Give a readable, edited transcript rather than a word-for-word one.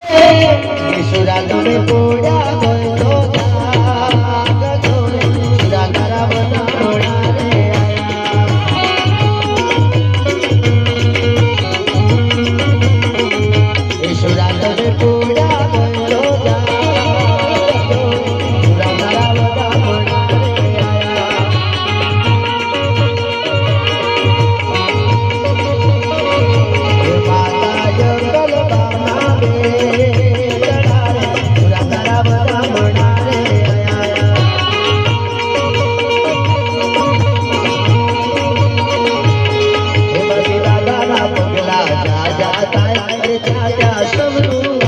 સુરા તમે પોડા ગયો જાગ છોડે સુરા તારા બધા મોડા રે આયા સુરા તમે પોડા ગયો જાગ છોડે સુરા તારા બધા મોડા રે આયા માતા જંગલ બાના બે પગલા જા જા થાય ત્યાં ત્યાં સૌનું